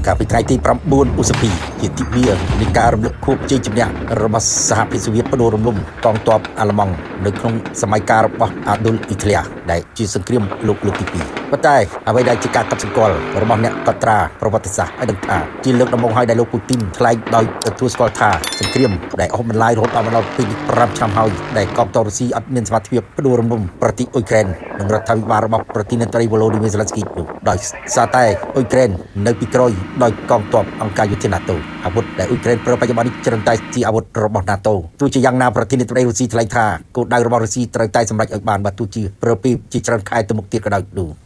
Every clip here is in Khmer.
កាលពីថ្ងៃទី9ឧសភាជាទិវានៃការរំលឹកខួបជ័យជំនះរបស់សហភាពសូវៀតបដូររំលំកងទ័ពអាល្លឺម៉ង់នៅក្នុងសម័យកាលរបស់អាដុលអ៊ីតលីដែលជាសង្គ្រាមលោកលើកទី2ប៉ុន្តែអ្វីដែលជាការកត់សម្គាល់របស់អ្នកកត់ត្រាប្រវត្តិសាស្ត្រឲ្យដឹងថាជាលើកដំបូងហើយដែលលោកពូទីនថ្លែងដោយទទួលស្គាល់ថាសង្គ្រាមដែលអូសបន្លាយរហូតដល់ពេញ5ឆ្នាំហើយដែលកងទ័ពរុស្ស៊ីអត់មានសមត្ថភាពបដូររំលំប្រទេសអ៊ុយក្រែននិងរដ្ឋាភិបាលរបស់ប្រធានាធិបតី Volodymyr Zelensky ដោយសារតែអ៊ុយក្រែននៅពីក្រោយដោយកងទ័ពអង្គការយុទ្ធសាស្ត្រ NATO អាវុធដែលអ៊ុយក្រែនប្រើបច្ចុប្បន្ននេះច្រើនតែជាអាវុធរបស់ NATO ទោះជាយ៉ាងណាប្រធានាធិបតីរុស្ស៊ីថ្លែងថាគោលដៅរបស់រុស្ស៊ីត្រូវតែសម្រេចឲ្យបានបើទោះជាប្រើពេលជាច្រើនខែទៅមុខទៀតក៏ដោយ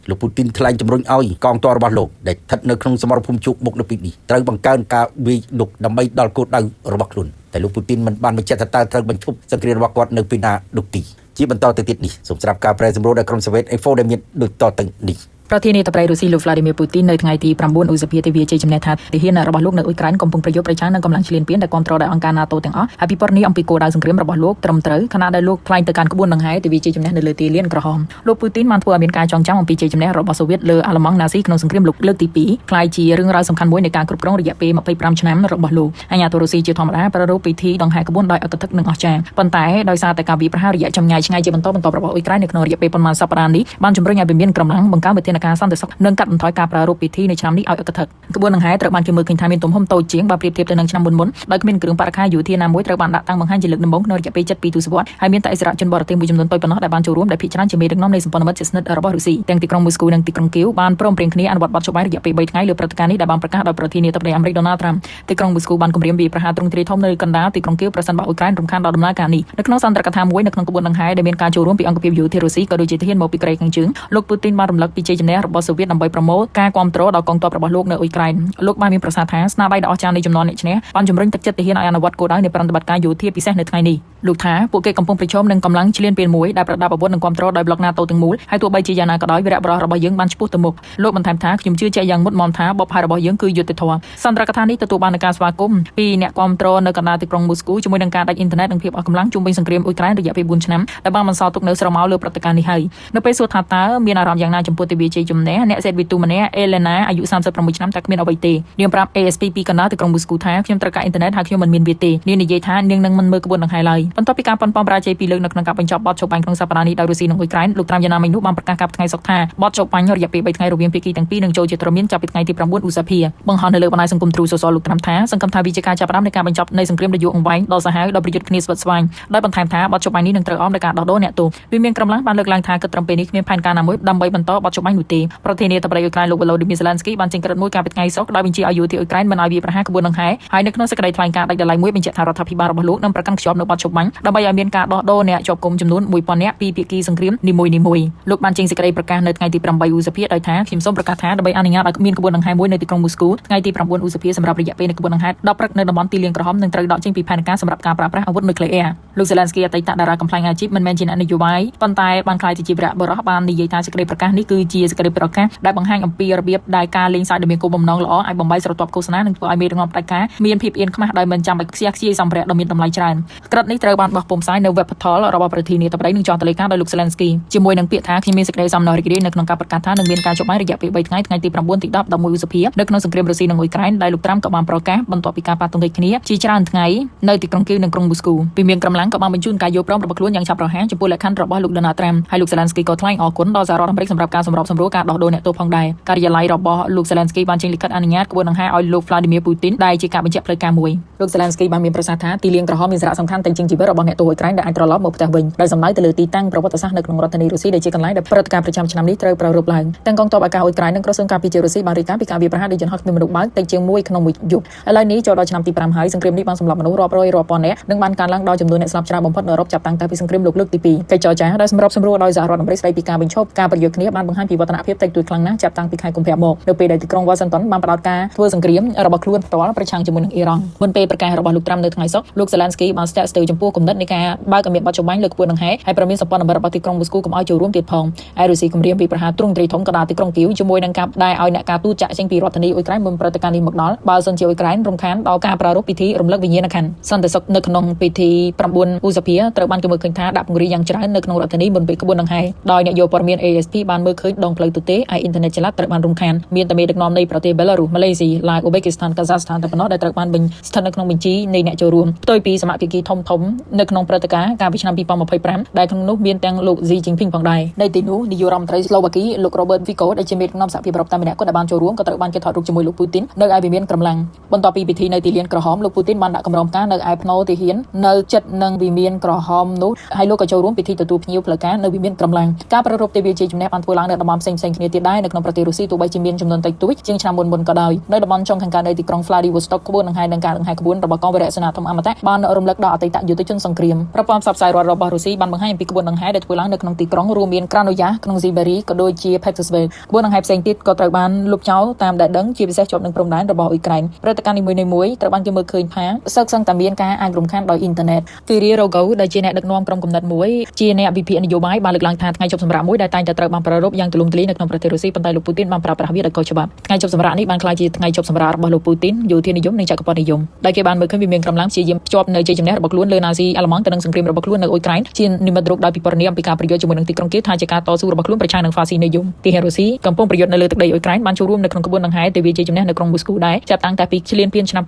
លោកពូទីនថ្លែងជំរុញឲ្យកងទ័ពរបស់លោកដែលស្ថិតនៅក្នុងសមរភូមិជោគមុខនៅពេលនេះត្រូវបង្កើនការវាយលុកដើម្បីដល់គោលដៅរបស់ខ្លួនតែលោកពូទីនមិនបានបញ្ជាក់ថាតើត្រូវបញ្ឈប់សង្គ្រាមរបស់គាត់នៅពេលណានោះទេជាបន្តទៅទៀតនេះសូមស្ដាប់ការប្រែសម្រួលដោយក្រុមសូវៀត Info ដែលមានដូចតទៅនេះប្រធានាធិបតីរុស្ស៊ីលោក Vladimir Putin នៅថ្ងៃទី9ឧសភាទិវាជ័យជំនះថាទាហានរបស់លោកនៅអ៊ុយក្រែនកំពុងប្រយុទ្ធប្រឆាំងនឹងកម្លាំងឈ្លានពានដែលគ្រប់គ្រងដោយអង្គការ NATO ទាំងអស់ហើយពិពណ៌នាអំពីគោលដៅសង្គ្រាមរបស់លោកត្រឹមត្រូវខណៈដែលលោកថ្លែងទៅកាន់ក្បួនដង្ហែទិវាជ័យជំនះនៅលើទីលានក្រហមលោក Putin បានធ្វើឲ្យមានការចងចាំអំពីជ័យជំនះរបស់សូវៀតលើអាល្លឺម៉ង់ណាស៊ីក្នុងសង្គ្រាមលោកលើកទី2ក្លាយជារឿងរ៉ាវសំខាន់មួយនៃការគ្រប់គ្រងរយៈពេល25ឆ្នាំរបស់លោកអាញាធិបតេយ្យរុស្ស៊ីជាធម្មតាប្រារព្ធពិធីដង្ហែក្បួនដោយអត្តធិកនិងអស្ចារ្យប៉ុន្តែដោយសារតែការវាយប្រហាររយៈចម្ងាយឆ្ងាយជាបន្តបន្ទាប់របស់អ៊ុយក្រែននៅក្នុងរយៈពេលប៉ុន្មានសប្តាហ៍នេះបានជំរុញឲ្យមានកម្លាំងបង្កើនវិធានការសន្តិសុខនិងកាត់បន្ថយការប្រារព្ធពិធីនៅឆ្នាំនេះឲ្យអកធិកក្បួនដង្ហែត្រូវបានគេមើលឃើញថាមានទំហំតូចជាងបើប្រៀបធៀបទៅនឹងឆ្នាំមុនដោយគ្មានគ្រឿងបរិក្ខារយោធាណាមួយត្រូវបានដាក់តាំងបង្ហាញជាលើកដំបូងក្នុងរយៈពេល7ទសវត្សរ៍ហើយមានតែឥស្សរជនបរទេសមួយចំនួនតូចប៉ុណ្ណោះដែលបានចូលរួមដែលភាគច្រើនជាមេដឹកនាំនៃសម្ព័ន្ធមិត្តជិតស្និទ្ធរបស់រុស្ស៊ីទាំងទីក្រុងមូស្គូនិងទីក្រុងគីវបានព្រមព្រៀងគ្នាអនុវត្តបទចុះបាយរយៈពេល3ថ្ងៃលើព្រឹត្តិការណ៍នេះដែលបានប្រកាសដោយប្រធានាធិបតីអាមេរិក Donald Trump ទីក្រុងមូស្គូបានគម្រាមវាយប្រហារទ្រង់ទ្រាយធំនៅកណ្ដាលទីក្រុងគីវប្រសិនបើអ៊ុយក្រែនរំខានដល់ដំណើរការនេះនៅក្នុងសន្ទរកថាមួយនៅក្នុងក្បួនដង្ហែដែលមានការចូលរួមពីអង្គភាពយោធារុស្ស៊ីក៏ដូចជាទាហានមកពីកូរ៉េខាងជើងលោកពូទីនបានរំលឹកពីជ័យជំនះរបស់សូវៀតដើម្បីប្រមូលការគាំទ្រដល់កងទ័ពរបស់លោកនៅអ៊ុយក្រែនលោកបានមានប្រសាសន៍ថាស្នាដៃដ៏អស្ចារ្យនៃចំនួនអ្នកឈ្នះបានជំរុញទឹកចិត្តទាហានឲ្យអនុវត្តគោលដៅនៃប្រតិបត្តិការយោធាពិសេសនៅថ្ងៃនេះលោកថាពួកគេកំពុងប្រឈមនឹងកម្លាំងឈ្លានពានមួយដែលប្រដាប់អាវុធនិងគាំទ្រដោយប្លុក NATO ទាំងមូលហើយទោះបីជាយ៉ាងណាក៏ដោយវីរៈបរិសុទ្ធរបស់យើងបានឆ្ពោះទៅមុខលោកបន្ថែមថាខ្ញុំជឿជាក់យ៉ាងមុតមមថាបបផែរបស់យើងគឺយុត្តិធម៌សន្ទរកថានេះទទួលបាននូវការស្វាគមន៍ពីអ្នកគាំទ្រនៅកណ្ដាលទីក្រុងមូស្គូជាមួយនឹងការដាច់អ៊ីនធឺណិតនិងភាពអស់កម្លាំងជុំវិញសង្គ្រាមអ៊ុយក្រែនរយៈពេល4ឆ្នាំដែលបានបន្សល់ទុកនៅស្រមោលលើព្រឹត្តិការណ៍នេះហើយនៅពេលសួរថាតើមានអារម្មណ៍យ៉ាងណាចំពោះទិវាជ័យជំនះអ្នកសេតវីទូម្នាក់ Elena អាយុ36ឆ្នាំតែគ្មានអ្វីទេនាងប្រាប់ ASP ពីកណ្ដាលទីក្រុងមូស្គូថាខ្ញុំត្រូវការអ៊ីនធឺណិតហើយខ្ញុំមិនមានវាទេនាងនិយាយថានាងនឹងមិនមើលក្បួនដង្ហែឡើយបន្ទាប់ពីការប៉ុនប៉ងបរាជ័យពីលើកនៅក្នុងការបញ្ចប់បទចុះបាញ់ក្នុងសប្តាហ៍នេះដោយរុស្ស៊ីនិងអ៊ុយក្រែនលោកត្រាំយ៉ាណាមិញនោះបានប្រកាសកាលពីថ្ងៃសុក្រថាបទចុះបាញ់រយៈពេល3ថ្ងៃរវាងភាគីទាំងពីរនឹងចូលជាទ្រមានចាប់ពីថ្ងៃទី9ឧសភាបង្ហោះនៅលើបណ្ដាញសង្គម True Social លោកត្រាំថាសង្ឃឹមថាវាជាការចាប់ផ្ដើមនៃការបញ្ចប់នៃសង្គ្រាមដ៏យូរអង្វែងដ៏សាហាវដោយប្រយុទ្ធគ្នាស្វិតស្វាញដោយបន្ថែមថាបទចុះបាញ់នេះនឹងត្រូវអមដោយការដោះដូរអ្នកទោសវាមានក្រុមឡើងបានលើកឡើងថាគិតត្រឹមពេលនេះគ្មានផែនការណាមួយដើម្បីបន្តបទចុះបាញ់នោះទេប្រធានាធិបតីអ៊ុយក្រែនលោក Volodymyr Zelensky បានចេញក្រឹត្យមួយកាលពីថ្ងៃសុក្រដោយបញ្ជាឲ្យយោធាអ៊ុយក្រែនមិនឲ្យវាយប្រហារក្បួនដង្ហែហើយនៅក្នុងសេចក្តីថ្លែងការណ៍ដាច់ដライមួយបញ្ជាក់ថារដ្ឋាភិបាលរបស់លោកនឹងប្រកាន់ខ្ជាប់នូវបទចុះបាញ់ដើម្បីឲ្យមានការដោះដូរអ្នកជាប់គុំចំនួន 1000 នាក់ពីភាគីសង្គ្រាមនីមួយៗលោកបានចេញសេចក្តីប្រកាសនៅថ្ងៃទី8ឧសភាដោយថាខ្ញុំសូមប្រកាសថាដើម្បីអនុញ្ញាតឲ្យមានក្បួនដង្ហែមួយនៅទីក្រុងមូស្គូថ្ងៃទី9ឧសភាសម្រាប់រយៈពេលនៃក្បួនដង្ហែ10ព្រឹកនៅតំបន់ទីលានក្រហមនឹងត្រូវដកចេញពីផែនការសម្រាប់ការប្រើប្រាស់អាវុធនុយក្លេអ៊ែរលោក Zelensky អតីតតារាកំ pl ាញអាជីពមិនមែនជាអ្នកនយោបាយប៉ុន្តែបានក្លាយទៅជាវីរៈបុរសបាននិយាយថាសេចក្តីប្រកាសនេះគឺជាសេចក្តីប្រកាសដែលបង្ហាញអំពីរបៀបដែលការលេងសើចដែលមានគោលបំណងល្អអាចបំបីស្រទាប់ឃោសនានិងធ្វើឲ្យមេដឹកនាំផ្ដាច់ការមានភាពអៀនខ្មាស់ដោយមិនចាំបាច់ខ្ជះខ្ជាយសម្ភារៈដ៏មានតម្លៃច្រើនក្រឹត្យនេះត្រូវបានបោះពុម្ពផ្សាយនៅ web portal របស់ប្រធានាធិបតីនិងចុះតលេខាដោយលោក Zelensky ជាមួយនឹងពាក្យថាខ្ញុំមានសេចក្តីសំណររីករាយនៅក្នុងការប្រកាសថានឹងមានការចុះបាញ់រយៈពេល3ថ្ងៃថ្ងៃទី9ទី10 11ឧសភានៅក្នុងសង្គ្រាមរុស្ស៊ីនិងអ៊ុយក្រែនដែលលោកត្រាំក៏បានប្រកាសបន្ទាប់ពីការប៉ះទង្គិចគ្នាជាច្រើនថ្ងៃនៅទីក្រុងគីវនិងក្រុងមូស្គូពីមានកម្លាំងក៏បានបញ្ជូនការយល់ព្រមរបស់ខ្លួនយ៉ាងឆាប់រហ័សចំពោះលក្ខខណ្ឌរបស់លោក Donald Trump ហើយលោក Zelensky ក៏ថ្លែងអរគុណដល់សហរដ្ឋអាមេរិកសម្រាប់ការសម្របសម្រួលការដោះដូរអ្នកទោសផងដែរការិយាល័យរបស់លោក Zelensky បានចេញលិខិតអនុញ្ញាតក្បួនដង្ហែឲ្យលោក Vladimir Putin ដែលជាការបញ្ជាក់ផ្លូវការមួយលោក Zelensky បានមានប្រសាសន៍ថាទីលានក្រហមមានសារៈសំខាន់ទាំងជាងជីវិតរបស់អ្នកទោសអ៊ុយក្រែនដែលអាចត្រឡប់មកផ្ទះវិញដោយសំដៅទៅលើទីតាំងប្រវត្តិសាស្ត្រនៅក្នុងរដ្ឋធានីរុស្ស៊ីដែលជាកន្លែងដែលព្រឹត្តិការណ៍ប្រចាំឆ្នាំនេះត្រូវប្រារព្ធឡើងទាំងកងទ័ពអាកាសអ៊ុយក្រែននិងក្រសួងការពារជាតិរុស្ស៊ីបានរាយការណ៍ពីការវាយប្រហារដោយយន្តហោះគ្មានមនុស្សបើកតិចជាង1ក្នុងមួយយប់ឥឡូវនេះចូលដល់ឆ្នាំទី5ហើយសង្គ្រាមនេះបានសម្លាប់មនុស្សរាប់រយរាប់ពាន់នាក់និងបានកើនឡើងដល់ចំនួនអ្នកស្លាប់ច្រើនបំផុតនៅអឺរ៉ុបចាប់តាំងពីសង្គ្រាមលោកលើកទី2កិច្ចចរចាដែលសម្របសម្រួលដោយសហរដ្ឋអាមេរិកស្ដីពីការបញ្ឈប់ការប្រយុទ្ធគ្នាបានបង្ហាញពីវឌ្ឍនភាពតិចតួចខ្លាំងណាស់ចាប់តាំងពីខែកុម្ភៈមកនៅពេលដែលទីក្រុង Washington បានផ្ដោតការធ្វើសង្គ្រាមរបស់ខ្លួនផ្ទាល់ប្រឆាំងជាមួយនឹងអ៊ីរ៉ង់មុនពេល ប្រកាសរបស់លោកត្រាំនៅថ្ងៃសុក្រលោក Zelensky បានស្ទាក់ស្ទើរចំពោះគំនិតនៃការបើកអមានបច្ចុប្បន្នលើក្បួនដង្ហែហើយប្រមានសម្ព័ន្ធមិត្តរបស់ទីក្រុងមូស្គូកុំឲ្យចូលរួមទៀតផងហើយរុស្ស៊ីគម្រាមពីប្រហារទ្រង់ទ្រាយធំក៏ដល់ទីក្រុងគីវជាមួយនឹងការដែលឲ្យអ្នកការទូតចាក់ចេញពីរដ្ឋធានីអ៊ុយក្រែនមុនព្រឹត្តិការណ៍នេះមកដល់បើសិនជាអ៊ុយក្រែនរំខានដល់ការប្រារព្ធពិធីរំលឹកវិញ្ញាណក្ខន្ធសន្តិសុខនៅក្នុងពិធី9ឧសភាត្រូវបានគេមើលឃើញថាដាក់ពង្រាយយ៉ាងច្រើននៅក្នុងរដ្ឋធានីមុនពេលក្បួនដង្ហែដោយអ្នកយកព័ត៌មាន AFP បានមើលឃើញដងផ្លូវទទេហើយអ៊ីនធឺណិតចល័តត្រូវបានរំខានមានតែមេដឹកនាំនៃប្រទេស Belarus Malaysia ឡាវ Uzbekistan Kazakhstan តែប៉ុណ្ណោះដែលត្រូវបានបញ្ស្ថិតនៅក្នុងបញ្ជីនៃអ្នកចូលរួមផ្ទុយពីសមាជិកធំនៅក្នុងព្រឹត្តិការណ៍កាលពីឆ្នាំ2025ដែលក្នុងនោះមានទាំងលោក Xi Jinping ផងដែរនៅទីនោះនាយករដ្ឋមន្ត្រីស្លូវ៉ាគីលោក Robert Fico ដែលជាមេដឹកនាំសហភាពអឺរ៉ុបតែម្នាក់ក៏បានចូលរួមក៏ត្រូវបានគេថតរូបជាមួយលោក Putin នៅឯវិមានក្រំឡាំងបន្ទាប់ពីពិធីនៅទីលានក្រហមលោក Putin បានដាក់កម្រងផ្កានៅឯភ្នូរទាហាននៅជិតនឹងវិមានក្រហមនោះហើយលោកក៏ចូលរួមពិធីទទួលភ្ញៀវផ្លូវការនៅវិមានក្រំឡាំងការប្រារព្ធទិវាជ័យជំនះបានធ្វើឡើងនៅតំបន់ផ្សេងៗគ្នាទៀតដែរនៅក្នុងប្រទេសរុស្ស៊ីទោះបីជាមានចំនួនតិចតួចជាងឆ្នាំមុនក៏ដោយនៅតំបន់ចុងខាងកើតនៃទីក្រុង Vladivostok ក្បួនដង្ហែនិងការដង្ហែក្បួនរបស់កងវរៈសេនាធំអមតៈបានរំលឹកដល់អតីតយុទ្ធជនសង្គ្រាមប្រព័ន្ធផ្សព្វផ្សាយរដ្ឋរបស់រុស្ស៊ីបានបង្ហាញអំពីក្បួនដង្ហែដែលធ្វើឡើងនៅក្នុងទីក្រុងរួមមាន Krasnoyarsk ក្នុង Siberia ក៏ដូចជា Petersburg ក្បួនដង្ហែផ្សេងទៀតក៏ត្រូវបានលុបចោលតាមដែលដឹងជាពិសេសជាប់នឹងព្រំដែនរបស់អ៊ុយក្រែនព្រឹត្តិការណ៍នីមួយៗត្រូវបានគេមើលឃើញថាសឹកតែមានការអាចរំខានដោយអ៊ីនធឺណិតគីរីរ៉ូហ្គូដែលជាអ្នកដឹកនាំក្រុមគំនិតមួយជាអ្នកវិភាគនយោបាយបានលើកឡើងថាថ្ងៃជប់សម្រាប់មួយដែលតែងតែត្រូវបានប្រារព្ធយ៉ាងទូលំទូលាយនៅក្នុងប្រទេសរុស្ស៊ីប៉ុន្តែលោកពូទីនបានប្រើប្រាស់វាដោយខុសច្បាប់ថ្ងៃជប់សម្រាប់នេះបានក្លាយជាថ្ងៃជប់សម្រាប់របស់លោកពូទីនយោធានិយមនិងចក្រពត្តិនិយមដែលគេបានមើលឃើញវាមានកម្លាំងព្យាយាមភ្ជាប់នៅជ័យជំនះរបស់ខ្លួនលើណាស៊ីអាល្លឺម៉ង់ទៅនឹងសង្គ្រាមរបស់ខ្លួននៅអ៊ុយក្រែនជានិមិត្តរូបដោយពិពណ៌នាអំពីការប្រយុទ្ធជាមួយនឹងទីក្រុងគៀវថាជាការតស៊ូរបស់ខ្លួនប្រឆាំងនឹងហ្វាស៊ីនិយមទីរុស្ស៊ីកំពុងប្រយុទ្ធនៅលើទឹកដីអ៊ុយក្រែនបានចូលរួមនៅក្នុងក្បួនដង្ហែទិវាជ័យជំនះនៅក្រុងមូស្គូដែរចាប់តាំងតែពីឈ្លានពានឆ្នាំ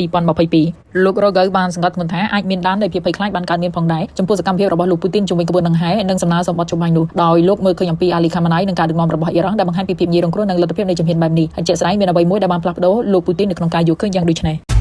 2022លោក Roger បានសង្កត់ធ្ងន់ថាអាចមានដាននៃភាពភ័យខ្លាចបានកើតមានផងដែរចំពោះសកម្មភាពរបស់លោកពូទីនជាមួយក្បួនដង្ហែនិងសំណើសម្បត្តិចម្បាញ់នោះដោយលោកមើលឃើញអំពីអាលីខាម៉ាណៃនិងការដឹកនាំរបស់អ៊ីរ៉ង់ដែលបង្ហាញពីភាពងាយរងគ្រោះនិងលទ្ធភាពនៃជំហានបែបនេះហើយជាក់ស្ដែងមានអ្វីមួយដែលបានផ្លាស់ប្ដូរលោកពូទីននៅក្នុងការយល់ឃើញយ៉ាងដូចនេះ